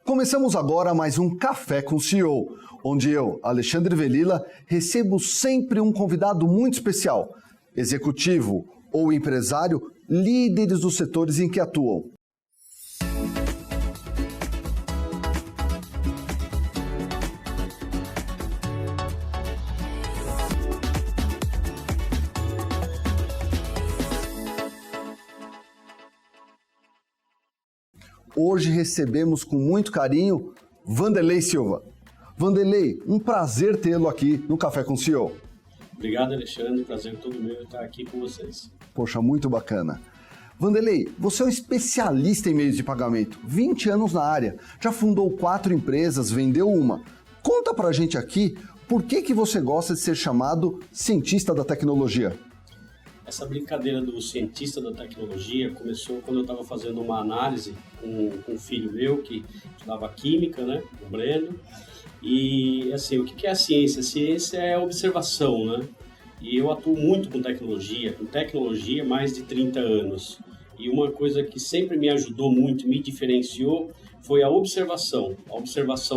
Começamos agora mais um Café com o CEO, onde eu, Alexandre Velilla, recebo sempre um convidado muito especial, executivo ou empresário, líderes dos setores em que atuam. Hoje recebemos com muito carinho Vanderlei Silva. Vanderlei, um prazer tê-lo aqui no Café com o CEO. Obrigado, Alexandre. Prazer todo meu estar aqui com vocês. Poxa, muito bacana. Vanderlei, você é um especialista em meios de pagamento, 20 anos na área, já fundou 4 empresas, vendeu uma. Conta pra gente aqui por que você gosta de ser chamado cientista da tecnologia. Essa brincadeira do cientista da tecnologia começou quando eu estava fazendo uma análise com um filho meu que estudava química, né, o Breno. E assim, o que é a ciência? A ciência é a observação, né? E eu atuo muito com tecnologia há mais de 30 anos. E uma coisa que sempre me ajudou muito, me diferenciou, foi a observação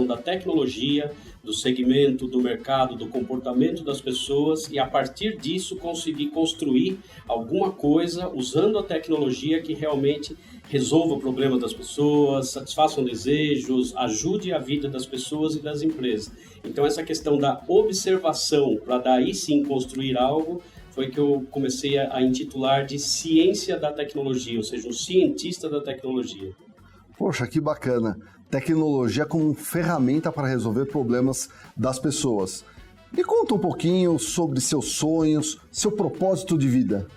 da tecnologia, do segmento, do mercado, do comportamento das pessoas e a partir disso conseguir construir alguma coisa usando a tecnologia que realmente resolva o problema das pessoas, satisfaça desejos, ajude a vida das pessoas e das empresas. Então essa questão da observação para daí sim construir algo foi que eu comecei a intitular de ciência da tecnologia, ou seja, um cientista da tecnologia. Poxa, que bacana. Tecnologia como ferramenta para resolver problemas das pessoas. Me conta um pouquinho sobre seus sonhos, seu propósito de vida.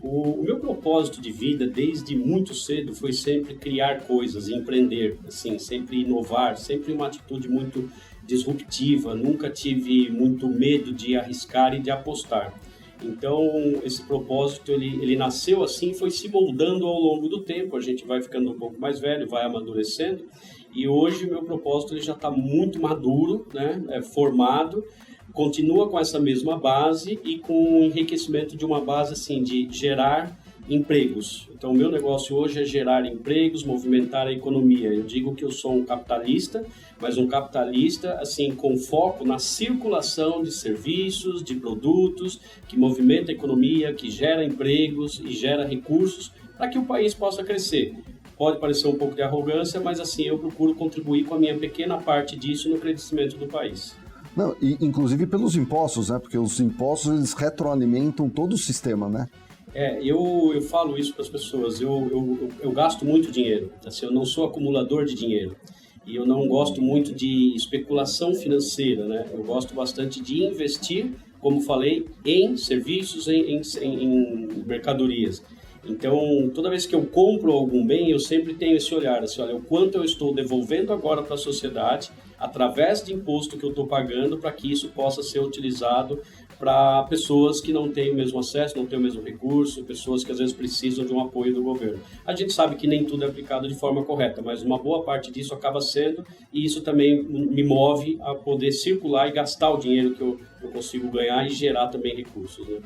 O meu propósito de vida, desde muito cedo, foi sempre criar coisas, empreender, assim, sempre inovar, sempre uma atitude muito disruptiva. Nunca tive muito medo de arriscar e de apostar. Então, esse propósito, ele nasceu assim, foi se moldando ao longo do tempo. A gente vai ficando um pouco mais velho, vai amadurecendo. E hoje, o meu propósito ele já está muito maduro, né? Formado. Continua com essa mesma base e com o enriquecimento de uma base assim, de gerar empregos. Então, o meu negócio hoje é gerar empregos, movimentar a economia. Eu digo que eu sou um capitalista, mas um capitalista assim com foco na circulação de serviços, de produtos, que movimenta a economia, que gera empregos e gera recursos para que o país possa crescer. Pode parecer um pouco de arrogância, mas assim eu procuro contribuir com a minha pequena parte disso no crescimento do país. Não, e inclusive pelos impostos, né? Porque os impostos eles retroalimentam todo o sistema, né? Eu falo isso para as pessoas, eu gasto muito dinheiro, assim, eu não sou acumulador de dinheiro e eu não gosto muito de especulação financeira, né? Eu gosto bastante de investir, como falei, em serviços, em mercadorias. Então, toda vez que eu compro algum bem, eu sempre tenho esse olhar, assim, olha, o quanto eu estou devolvendo agora para a sociedade, através de imposto que eu estou pagando, para que isso possa ser utilizado para pessoas que não têm o mesmo acesso, não têm o mesmo recurso, pessoas que às vezes precisam de um apoio do governo. A gente sabe que nem tudo é aplicado de forma correta, mas uma boa parte disso acaba sendo, e isso também me move a poder circular e gastar o dinheiro que eu consigo ganhar e gerar também recursos, né?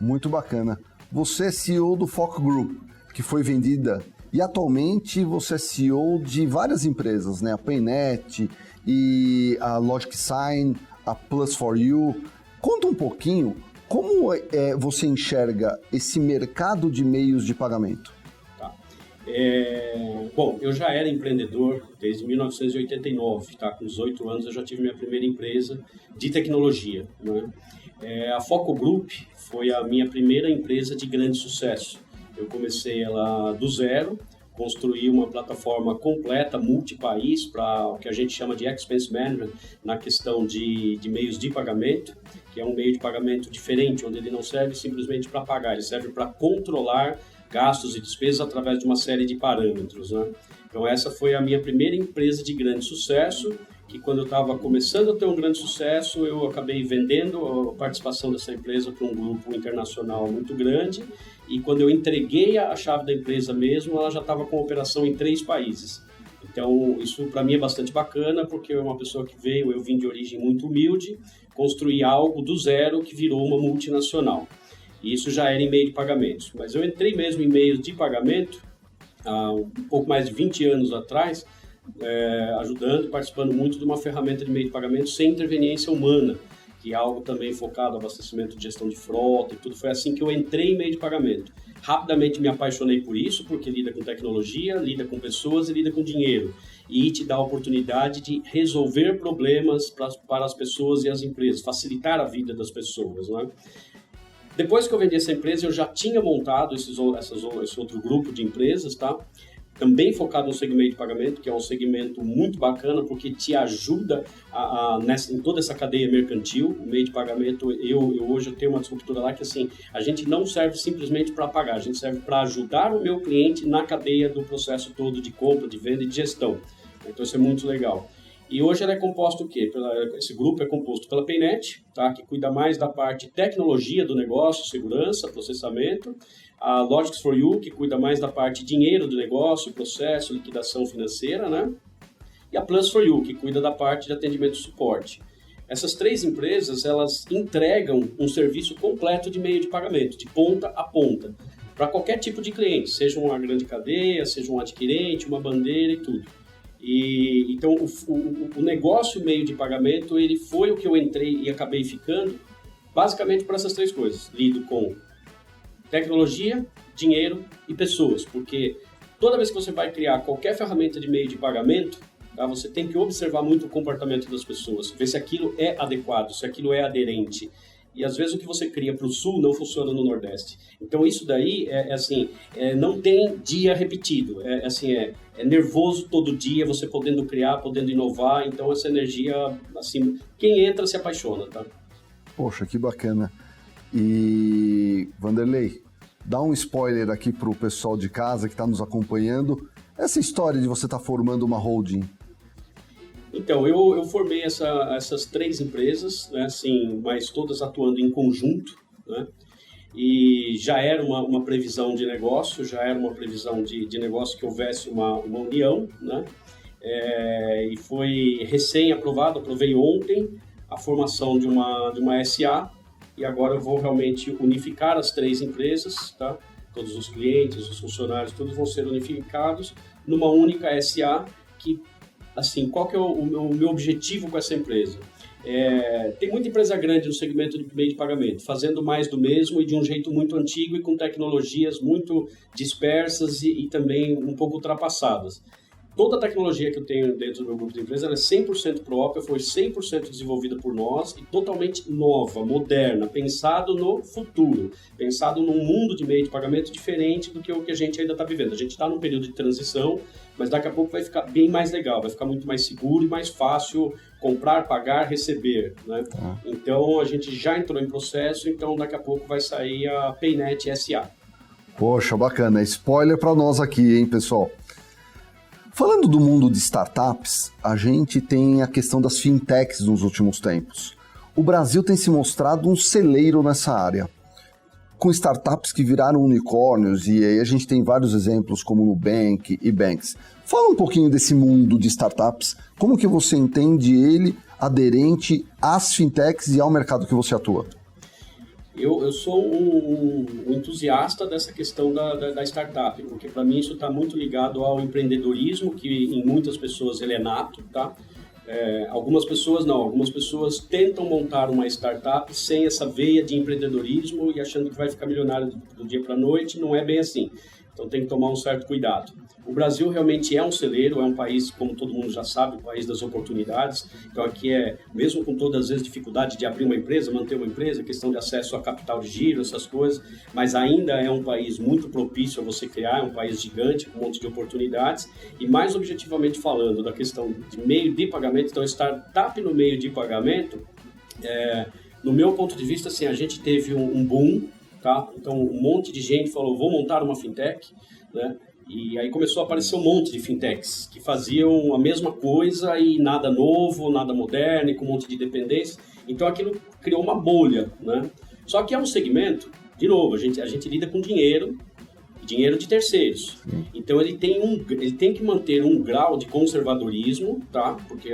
Muito bacana. Você é CEO do Foco Group, que foi vendida, e atualmente você é CEO de várias empresas, né? A Paynet e a Logic Sign, a Plus4U. Conta um pouquinho como você enxerga esse mercado de meios de pagamento. Tá. Bom, eu já era empreendedor desde 1989, tá? Com 18 anos eu já tive minha primeira empresa de tecnologia, né? A Foco Group foi a minha primeira empresa de grande sucesso. Eu comecei ela do zero, construí uma plataforma completa, multipaís, para o que a gente chama de expense management, na questão de meios de pagamento, que é um meio de pagamento diferente, onde ele não serve simplesmente para pagar, ele serve para controlar gastos e despesas através de uma série de parâmetros, né? Então essa foi a minha primeira empresa de grande sucesso, que quando eu estava começando a ter um grande sucesso, eu acabei vendendo a participação dessa empresa para um grupo internacional muito grande, e quando eu entreguei a chave da empresa mesmo, ela já estava com operação em 3 países. Então, isso para mim é bastante bacana, porque é uma pessoa que eu vim de origem muito humilde, construí algo do zero que virou uma multinacional. E isso já era em meio de pagamentos. Mas eu entrei mesmo em meios de pagamento há um pouco mais de 20 anos atrás, ajudando e participando muito de uma ferramenta de meio de pagamento sem interveniência humana, que é algo também focado no abastecimento de gestão de frota e tudo. Foi assim que eu entrei em meio de pagamento. Rapidamente me apaixonei por isso, porque lida com tecnologia, lida com pessoas e lida com dinheiro. E te dá a oportunidade de resolver problemas para as pessoas e as empresas, facilitar a vida das pessoas, né? Depois que eu vendi essa empresa, eu já tinha montado esse outro grupo de empresas, tá? Também focado no segmento de pagamento, que é um segmento muito bacana, porque te ajuda em toda essa cadeia mercantil. O meio de pagamento, hoje eu tenho uma disruptura lá que, assim, a gente não serve simplesmente para pagar, a gente serve para ajudar o meu cliente na cadeia do processo todo de compra, de venda e de gestão. Então, isso é muito legal. E hoje ela é composto o quê? Esse grupo é composto pela Paynet, tá? Que cuida mais da parte de tecnologia do negócio, segurança, processamento. A Logics for You, que cuida mais da parte de dinheiro do negócio, processo, liquidação financeira, né? E a Plus for You, que cuida da parte de atendimento e suporte. Essas três empresas, elas entregam um serviço completo de meio de pagamento, de ponta a ponta, para qualquer tipo de cliente, seja uma grande cadeia, seja um adquirente, uma bandeira e tudo. Então, o negócio meio de pagamento, ele foi o que eu entrei e acabei ficando, basicamente por essas três coisas. Lido com tecnologia, dinheiro e pessoas, porque toda vez que você vai criar qualquer ferramenta de meio de pagamento, tá, você tem que observar muito o comportamento das pessoas, ver se aquilo é adequado, se aquilo é aderente. E às vezes o que você cria para o Sul não funciona no Nordeste. Então isso daí não tem dia repetido. É nervoso todo dia, você podendo criar, podendo inovar. Então essa energia, assim, quem entra se apaixona, tá? Poxa, que bacana. E Vanderlei, dá um spoiler aqui para o pessoal de casa que está nos acompanhando. Essa história de você estar formando uma holding. Então, eu formei essas três empresas, né, assim, mas todas atuando em conjunto, né, e já era uma previsão de negócio, já era uma previsão de negócio que houvesse uma união, né, e foi recém-aprovado, aprovei ontem a formação de uma SA, e agora eu vou realmente unificar as três empresas, tá, todos os clientes, os funcionários, todos vão ser unificados numa única SA que... Assim, qual que é o meu objetivo com essa empresa? Tem muita empresa grande no segmento de meio de pagamento, fazendo mais do mesmo e de um jeito muito antigo e com tecnologias muito dispersas e também um pouco ultrapassadas. Toda a tecnologia que eu tenho dentro do meu grupo de empresas ela é 100% própria, foi 100% desenvolvida por nós e totalmente nova, moderna, pensado no futuro, pensado num mundo de meio de pagamento diferente do que o que a gente ainda está vivendo. A gente está num período de transição, mas daqui a pouco vai ficar bem mais legal, vai ficar muito mais seguro e mais fácil comprar, pagar, receber, né? Então a gente já entrou em processo, então daqui a pouco vai sair a Paynet SA. Poxa, bacana. Spoiler para nós aqui, hein, pessoal? Falando do mundo de startups, a gente tem a questão das fintechs nos últimos tempos. O Brasil tem se mostrado um celeiro nessa área, com startups que viraram unicórnios, e aí a gente tem vários exemplos como Nubank e Banks. Fala um pouquinho desse mundo de startups, como que você entende ele aderente às fintechs e ao mercado que você atua? Eu sou um entusiasta dessa questão da startup, porque para mim isso está muito ligado ao empreendedorismo, que em muitas pessoas ele é nato, tá? Algumas pessoas não, algumas pessoas tentam montar uma startup sem essa veia de empreendedorismo e achando que vai ficar milionário do dia para a noite, não é bem assim. Então tem que tomar um certo cuidado. O Brasil realmente é um celeiro, é um país, como todo mundo já sabe, o país das oportunidades. Então aqui mesmo com todas as dificuldades de abrir uma empresa, manter uma empresa, questão de acesso a capital de giro, essas coisas, mas ainda é um país muito propício a você criar, é um país gigante, com um monte de oportunidades. E mais objetivamente falando, da questão de meio de pagamento, então startup no meio de pagamento, no meu ponto de vista, assim, a gente teve um boom, tá? Então um monte de gente falou, vou montar uma fintech, né? E aí começou a aparecer um monte de fintechs que faziam a mesma coisa e nada novo, nada moderno, e com um monte de dependências. Então aquilo criou uma bolha, né? Só que é um segmento, de novo, a gente lida com dinheiro de terceiros. Então ele tem que manter um grau de conservadorismo, tá? Porque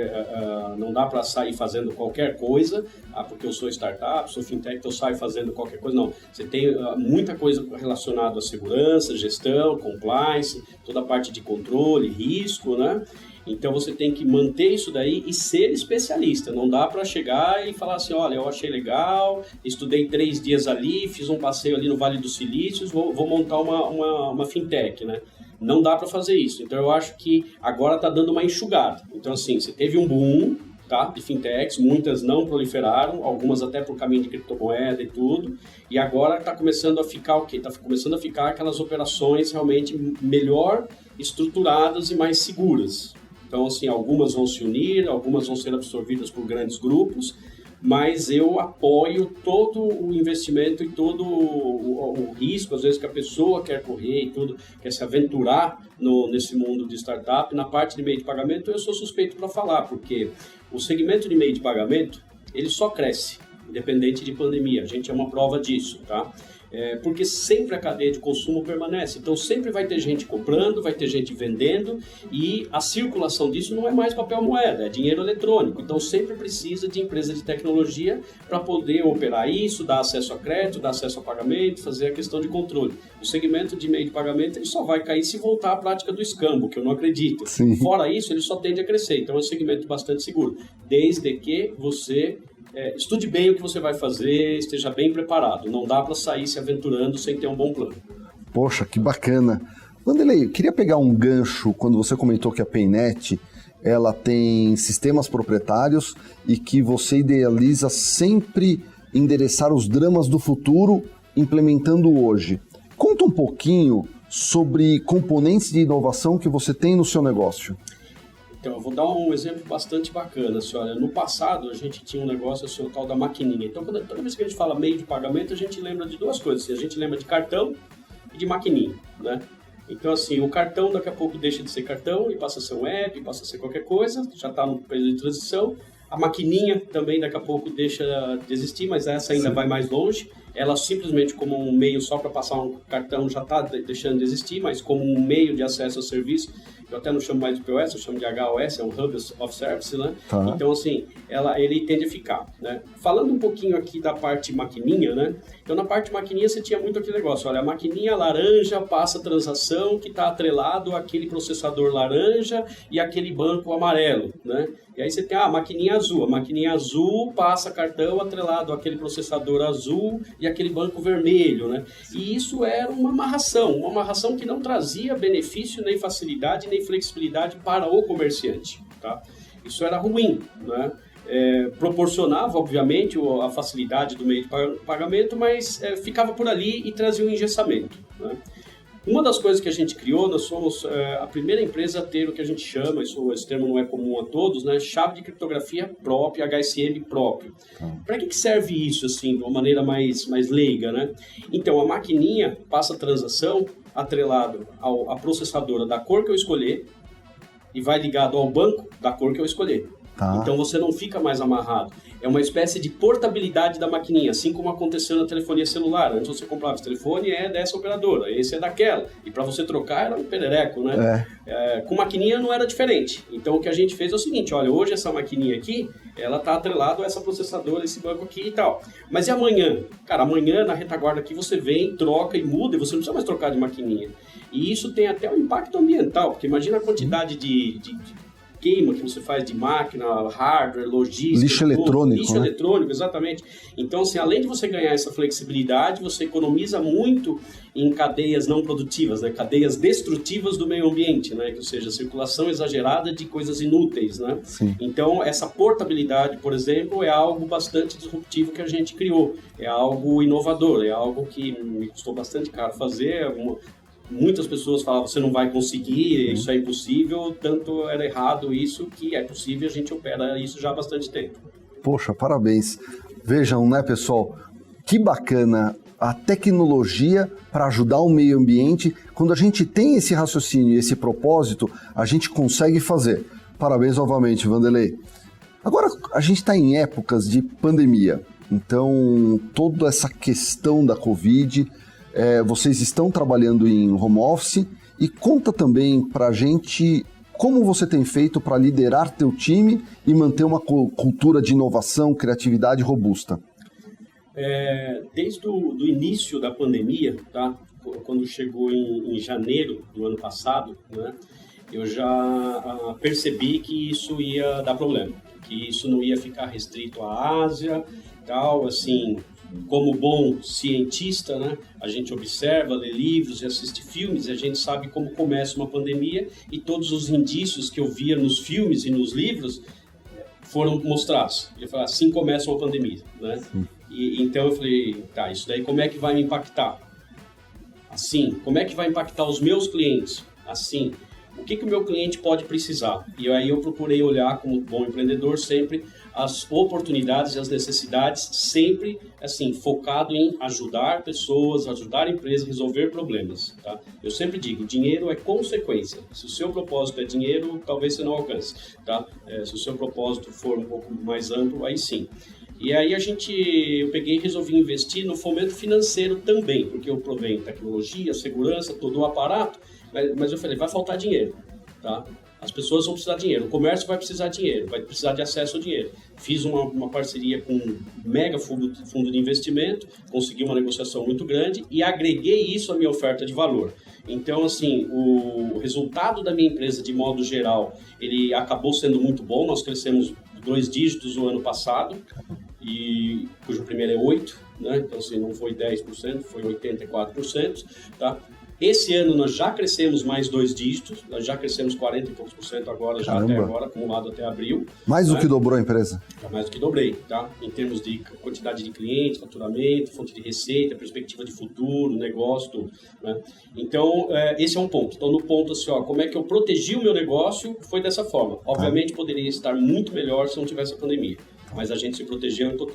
não dá para sair fazendo qualquer coisa, porque eu sou startup, sou fintech, então eu saio fazendo qualquer coisa. Não, você tem muita coisa relacionada à segurança, gestão, compliance, toda a parte de controle, risco, né? Então você tem que manter isso daí e ser especialista. Não dá para chegar e falar assim, olha, eu achei legal, estudei 3 dias ali, fiz um passeio ali no Vale dos Silícios, vou montar uma fintech, né? Não dá para fazer isso. Então eu acho que agora está dando uma enxugada. Então assim, você teve um boom, tá, de fintechs, muitas não proliferaram, algumas até por caminho de criptomoeda e tudo, e agora está começando a ficar o quê? Está começando a ficar aquelas operações realmente melhor estruturadas e mais seguras. Então, assim, algumas vão se unir, algumas vão ser absorvidas por grandes grupos, mas eu apoio todo o investimento e todo o risco, às vezes, que a pessoa quer correr e tudo, quer se aventurar nesse mundo de startup. Na parte de meio de pagamento, eu sou suspeito para falar, porque o segmento de meio de pagamento, ele só cresce, independente de pandemia. A gente é uma prova disso, tá? Porque sempre a cadeia de consumo permanece. Então, sempre vai ter gente comprando, vai ter gente vendendo, e a circulação disso não é mais papel moeda, é dinheiro eletrônico. Então, sempre precisa de empresa de tecnologia para poder operar isso, dar acesso a crédito, dar acesso a pagamento, fazer a questão de controle. O segmento de meio de pagamento ele só vai cair se voltar à prática do escambo, que eu não acredito. Sim. Fora isso, ele só tende a crescer. Então, é um segmento bastante seguro, desde que você estude bem o que você vai fazer, esteja bem preparado. Não dá para sair se aventurando sem ter um bom plano. Poxa, que bacana. Vanderlei, eu queria pegar um gancho quando você comentou que a Paynet ela tem sistemas proprietários e que você idealiza sempre endereçar os dramas do futuro implementando hoje. Conta um pouquinho sobre componentes de inovação que você tem no seu negócio. Então, eu vou dar um exemplo bastante bacana. Assim, olha, no passado, a gente tinha um negócio, assim, o tal da maquininha. Então, toda vez que a gente fala meio de pagamento, a gente lembra de 2 coisas. Assim, a gente lembra de cartão e de maquininha, né? Então, assim, o cartão daqui a pouco deixa de ser cartão e passa a ser um app, passa a ser qualquer coisa, já está no período de transição. A maquininha também daqui a pouco deixa de existir, mas essa ainda vai mais longe. Ela simplesmente como um meio só para passar um cartão já está deixando de existir, mas como um meio de acesso ao serviço, eu até não chamo mais de POS, eu chamo de HOS, é um Hub of Service, né? Tá. Então, assim, ele tende a ficar, né? Falando um pouquinho aqui da parte maquininha, né? Então, na parte maquininha você tinha muito aquele negócio, olha, a maquininha laranja passa a transação que está atrelado àquele processador laranja e aquele banco amarelo, né? E aí você tem a maquininha azul passa cartão atrelado àquele processador azul e aquele banco vermelho, né? E isso era uma amarração que não trazia benefício, nem facilidade, nem flexibilidade para o comerciante, tá? Isso era ruim, né? Proporcionava, obviamente, a facilidade do meio de pagamento, mas ficava por ali e trazia um engessamento, né? Uma das coisas que a gente criou, nós somos a primeira empresa a ter o que a gente chama, esse termo não é comum a todos, né? Chave de criptografia própria, HSM próprio. Para que serve isso, assim, de uma maneira mais leiga, né? Então, a maquininha passa a transação atrelado à processadora da cor que eu escolher e vai ligado ao banco da cor que eu escolher. Tá. Então você não fica mais amarrado. É uma espécie de portabilidade da maquininha, assim como aconteceu na telefonia celular. Antes você comprava esse telefone, é dessa operadora, esse é daquela. E para você trocar era um perereco, né? Com maquininha não era diferente. Então o que a gente fez é o seguinte, olha, hoje essa maquininha aqui, ela está atrelada a essa processadora, esse banco aqui e tal. Mas e amanhã? Cara, amanhã na retaguarda aqui você vem, troca e muda e você não precisa mais trocar de maquininha. E isso tem até um impacto ambiental, porque imagina a quantidade de queima que você faz de máquina, hardware, logística... Lixo eletrônico, lixo né? eletrônico, exatamente. Então, assim, além de você ganhar essa flexibilidade, você economiza muito em cadeias não produtivas, né? Cadeias destrutivas do meio ambiente, né? Ou seja, circulação exagerada de coisas inúteis, né? Sim. Então, essa portabilidade, por exemplo, é algo bastante disruptivo que a gente criou. É algo inovador, é algo que me custou bastante caro fazer, muitas pessoas falavam, você não vai conseguir, isso é impossível, tanto era errado isso, que é possível, a gente opera isso já há bastante tempo. Poxa, parabéns. Vejam, né, pessoal, que bacana a tecnologia para ajudar o meio ambiente. Quando a gente tem esse raciocínio e esse propósito, a gente consegue fazer. Parabéns novamente, Vanderlei. Agora, a gente está em épocas de pandemia, então toda essa questão da Covid... vocês estão trabalhando em home office e conta também para a gente como você tem feito para liderar teu time e manter uma cultura de inovação, criatividade robusta. Desde o início da pandemia, tá? Quando chegou em janeiro do ano passado, né? eu já percebi que isso ia dar problema, que isso não ia ficar restrito à Ásia, tal, assim, como bom cientista, né, a gente observa, lê livros e assiste filmes, e a gente sabe como começa uma pandemia, e todos os indícios que eu via nos filmes e nos livros foram mostrados. Eu falei, assim começa uma pandemia, né? E então eu falei, tá, isso daí como é que vai me impactar? Assim, como é que vai impactar os meus clientes? Assim, o que o meu cliente pode precisar? E aí eu procurei olhar, como bom empreendedor, sempre as oportunidades e as necessidades, sempre assim, focado em ajudar pessoas, ajudar empresas a resolver problemas. Tá? Eu sempre digo, dinheiro é consequência. Se o seu propósito é dinheiro, talvez você não alcance. Tá? Se o seu propósito for um pouco mais amplo, aí sim. E aí eu peguei e resolvi investir no fomento financeiro também, porque eu provenho tecnologia, segurança, todo o aparato, mas eu falei, vai faltar dinheiro, tá? As pessoas vão precisar de dinheiro, o comércio vai precisar de dinheiro, vai precisar de acesso ao dinheiro. Fiz uma parceria com um mega fundo de investimento, consegui uma negociação muito grande e agreguei isso à minha oferta de valor. Então, assim, o resultado da minha empresa, de modo geral, ele acabou sendo muito bom. Nós crescemos 2 dígitos no ano passado, cujo primeiro é 8%, né? Então, assim, não foi 10%, foi 84%, tá? Esse ano nós já crescemos mais 2 dígitos, nós já crescemos 40 e poucos por cento agora, já até agora, acumulado até abril. Mais do que dobrou a empresa? Já mais do que dobrei, tá? Em termos de quantidade de clientes, faturamento, fonte de receita, perspectiva de futuro, negócio, tudo, né? Então, esse é um ponto. Então, no ponto assim, ó, como é que eu protegi o meu negócio, foi dessa forma. Obviamente, poderia estar muito melhor se não tivesse a pandemia. Mas a gente se protegeu e tô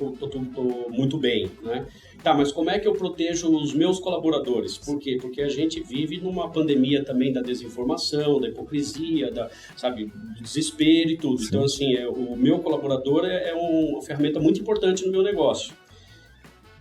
muito bem, né? Tá, mas como é que eu protejo os meus colaboradores? Por quê? Porque a gente vive numa pandemia também da desinformação, da hipocrisia, do desespero e tudo. Sim. Então, assim, o meu colaborador é uma ferramenta muito importante no meu negócio.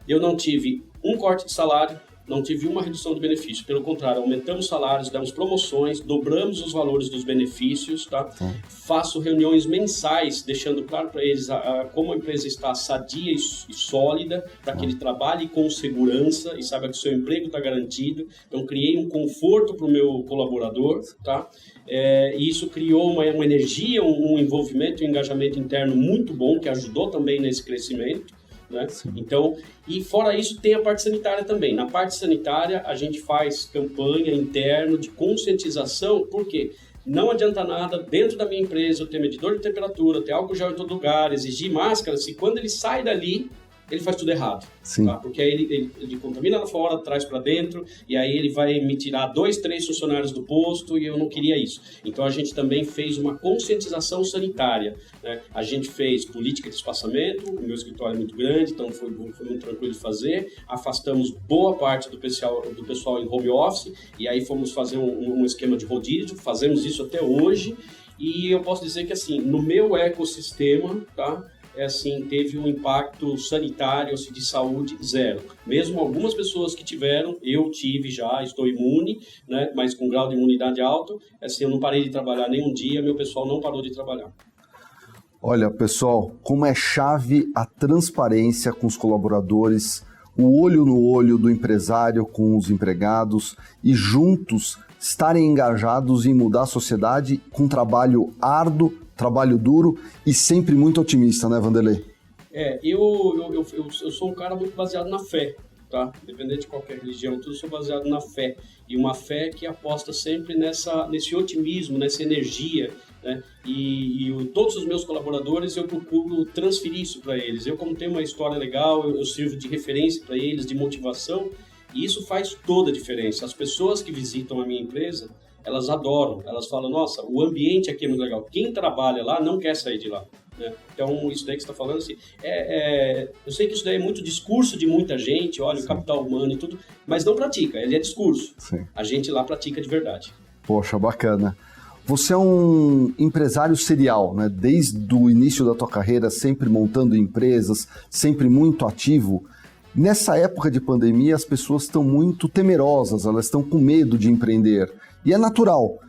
Eu não tive um corte de salário, não tive uma redução de benefício. Pelo contrário, aumentamos salários, damos promoções, dobramos os valores dos benefícios, tá? Faço reuniões mensais, deixando claro para eles como a empresa está sadia e sólida, para que ele trabalhe com segurança e saiba que o seu emprego está garantido. Então, criei um conforto para o meu colaborador, tá? E isso criou uma energia, um envolvimento, um engajamento interno muito bom, que ajudou também nesse crescimento. Né? Então, e fora isso tem a parte sanitária também. Na parte sanitária a gente faz campanha interna de conscientização, porque não adianta nada dentro da minha empresa eu ter medidor de temperatura, ter álcool gel em todo lugar, exigir máscara, se quando ele sai dali ele faz tudo errado, tá? Porque aí ele contamina lá fora, traz para dentro, e aí ele vai me tirar 2, 3 funcionários do posto, e eu não queria isso. Então a gente também fez uma conscientização sanitária, né? A gente fez política de espaçamento, o meu escritório é muito grande, então foi muito tranquilo de fazer, afastamos boa parte do pessoal em home office, e aí fomos fazer um esquema de rodízio, fazemos isso até hoje, e eu posso dizer que assim, no meu ecossistema, tá? Teve um impacto sanitário, de saúde, 0. Mesmo algumas pessoas que tiveram, eu tive já, estou imune, né, mas com grau de imunidade alto, eu não parei de trabalhar nenhum dia, meu pessoal não parou de trabalhar. Olha, pessoal, como é chave a transparência com os colaboradores, o olho no olho do empresário com os empregados e juntos estarem engajados em mudar a sociedade com trabalho árduo, trabalho duro e sempre muito otimista, né, Vanderlei? Eu sou um cara muito baseado na fé, tá? Independente de qualquer religião, tudo sou baseado na fé. E uma fé que aposta sempre nesse otimismo, nessa energia, né? Todos os meus colaboradores, eu procuro transferir isso para eles. Eu, como tenho uma história legal, eu sirvo de referência para eles, de motivação, e isso faz toda a diferença. As pessoas que visitam a minha empresa, elas adoram, elas falam, nossa, o ambiente aqui é muito legal, quem trabalha lá não quer sair de lá, né? Então, isso daí que você está falando, assim, eu sei que isso daí é muito discurso de muita gente, olha, o capital humano e tudo, mas não pratica, ele é discurso. Sim. A gente lá pratica de verdade. Poxa, bacana. Você é um empresário serial, né? Desde o início da tua carreira, sempre montando empresas, sempre muito ativo. Nessa época de pandemia, as pessoas estão muito temerosas, elas estão com medo de empreender. E é natural.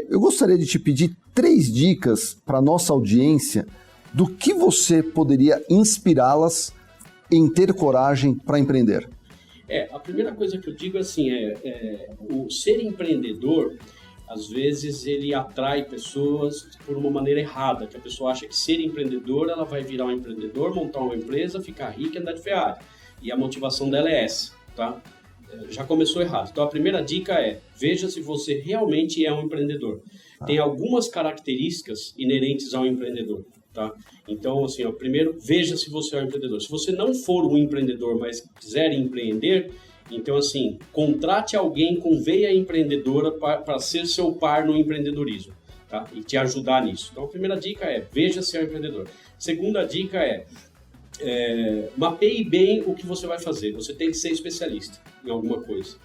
Eu gostaria de te pedir 3 dicas para a nossa audiência do que você poderia inspirá-las em ter coragem para empreender. A primeira coisa que eu digo assim o ser empreendedor às vezes ele atrai pessoas por uma maneira errada, que a pessoa acha que ser empreendedor, ela vai virar um empreendedor, montar uma empresa, ficar rica e andar de Ferrari. E a motivação dela é essa, tá? Já começou errado. Então a primeira dica é, veja se você realmente é um empreendedor. Tem algumas características inerentes ao empreendedor, tá? Então, assim, ó, primeiro, veja se você é um empreendedor. Se você não for um empreendedor, mas quiser empreender, então, assim, contrate alguém com veia empreendedora para ser seu par no empreendedorismo, tá? E te ajudar nisso. Então, a primeira dica é, veja se é um empreendedor. Segunda dica é, mapeie bem o que você vai fazer. Você tem que ser especialista em alguma coisa.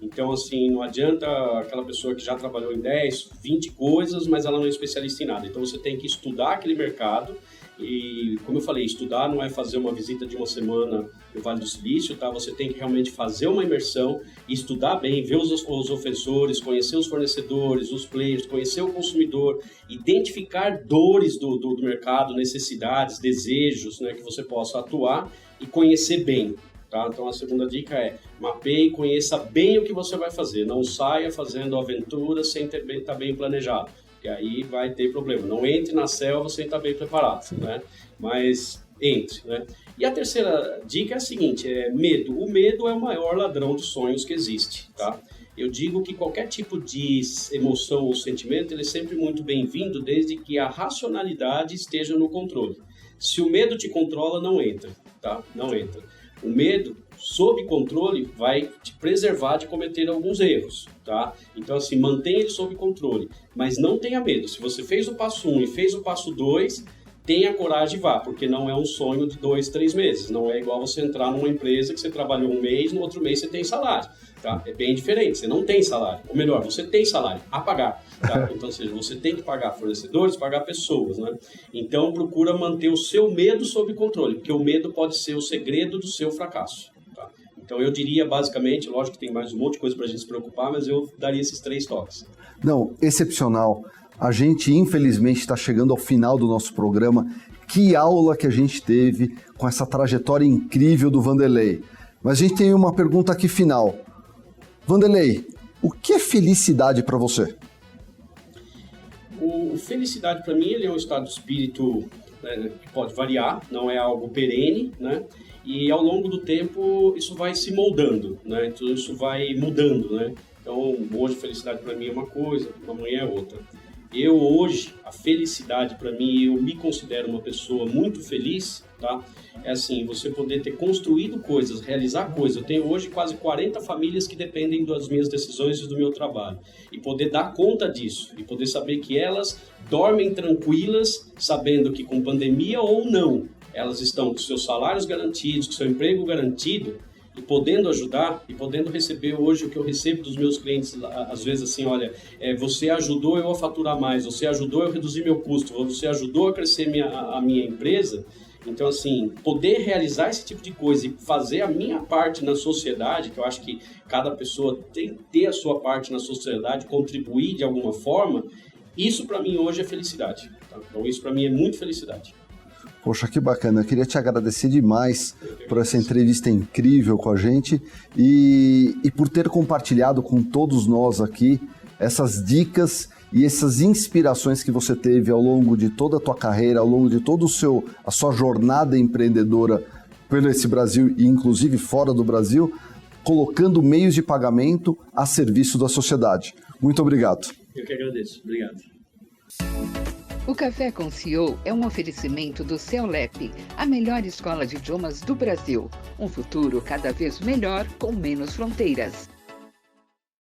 Então, assim, não adianta aquela pessoa que já trabalhou em 10, 20 coisas, mas ela não é especialista em nada. Então, você tem que estudar aquele mercado e, como eu falei, estudar não é fazer uma visita de uma semana no Vale do Silício, tá? Você tem que realmente fazer uma imersão, estudar bem, ver os ofensores, conhecer os fornecedores, os players, conhecer o consumidor, identificar dores do mercado, necessidades, desejos, né, que você possa atuar e conhecer bem. Tá? Então a segunda dica é, mapeie e conheça bem o que você vai fazer. Não saia fazendo aventura sem estar bem planejado, que aí vai ter problema. Não entre na selva sem estar bem preparado, né? Mas entre, né? E a terceira dica é a seguinte, medo. O medo é o maior ladrão de sonhos que existe, tá? Eu digo que qualquer tipo de emoção ou sentimento, ele é sempre muito bem-vindo, desde que a racionalidade esteja no controle. Se o medo te controla, não entra, tá? Não entra. O medo, sob controle, vai te preservar de cometer alguns erros, tá? Então, assim, mantenha ele sob controle, mas não tenha medo. Se você fez o passo 1 e fez o passo 2, tenha coragem e vá, porque não é um sonho de 2, 3 meses. Não é igual você entrar numa empresa que você trabalhou um mês, no outro mês você tem salário, tá? É bem diferente, você não tem salário. Ou melhor, você tem salário a pagar, tá? Então, ou seja, você tem que pagar fornecedores, pagar pessoas, né? Então, procura manter o seu medo sob controle, porque o medo pode ser o segredo do seu fracasso, tá? Então, eu diria, basicamente, lógico que tem mais um monte de coisa para a gente se preocupar, mas eu daria esses 3 toques. Não, excepcional. A gente, infelizmente, está chegando ao final do nosso programa. Que aula que a gente teve com essa trajetória incrível do Vanderlei. Mas a gente tem uma pergunta aqui final. Vanderlei, o que é felicidade para você? O felicidade, para mim, ele é um estado de espírito, né, que pode variar, não é algo perene, né? E ao longo do tempo isso vai se moldando, né? Então isso vai mudando, né? Então hoje felicidade para mim é uma coisa, amanhã é outra. Eu hoje, a felicidade para mim, eu me considero uma pessoa muito feliz, tá? É assim, você poder ter construído coisas, realizar coisas. Eu tenho hoje quase 40 famílias que dependem das minhas decisões e do meu trabalho. E poder dar conta disso, e poder saber que elas dormem tranquilas, sabendo que com pandemia ou não, elas estão com seus salários garantidos, com seu emprego garantido, e podendo ajudar, e podendo receber hoje o que eu recebo dos meus clientes, às vezes assim, olha, você ajudou eu a faturar mais, você ajudou eu a reduzir meu custo, você ajudou a crescer a minha empresa. Então, assim, poder realizar esse tipo de coisa e fazer a minha parte na sociedade, que eu acho que cada pessoa tem que ter a sua parte na sociedade, contribuir de alguma forma, isso para mim hoje é felicidade. Tá? Então, isso para mim é muito felicidade. Poxa, que bacana. Eu queria te agradecer demais por essa entrevista incrível com a gente e por ter compartilhado com todos nós aqui essas dicas e essas inspirações que você teve ao longo de toda a tua carreira, ao longo de toda a sua jornada empreendedora pelo esse Brasil e inclusive fora do Brasil, colocando meios de pagamento a serviço da sociedade. Muito obrigado. Eu que agradeço. Obrigado. O Café com CEO é um oferecimento do CEOLEP, a melhor escola de idiomas do Brasil. Um futuro cada vez melhor com menos fronteiras.